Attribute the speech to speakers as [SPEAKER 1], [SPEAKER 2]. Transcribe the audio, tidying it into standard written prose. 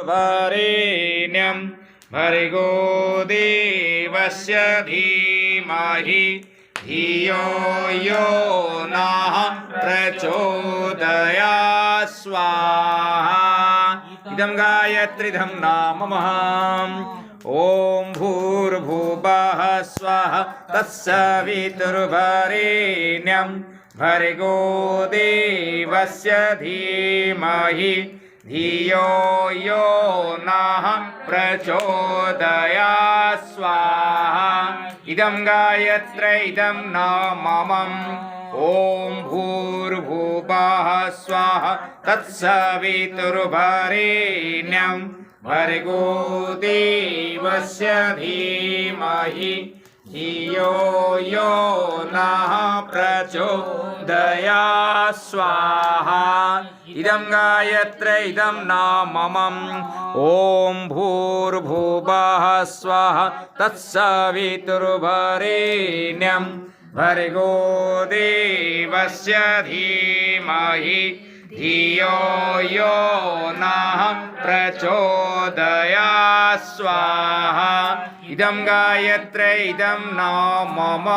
[SPEAKER 1] वरेण्यं भर्गो देवस्य धीमहि धियो यो नः प्रचोदयात् स्वाहा। इदं गायत्रीधं नाम ॐ भूर्भुवः स्वः तत्सवितुर्वरेण्यं भर्गो देवस्य धीमहि धियो यो नः प्रचोदयात् स्वाहा। इदं गायत्रीदं नामम् ॐ भूर्भुवः स्वः तत्सवितुर्वरेण्यं भर्गो देवस्य धीमहि धियो यो नः प्रचोदयात् स्वाहा। इदं गायत्रीदं नामम् ॐ भूर्भुवः स्वः तत्सवितुर्वरेण्यं भर्गो देवस्य धीमहि धियो यो नः प्रचोदयात् स्वाहा। इदं गायत्रीदं नामम्।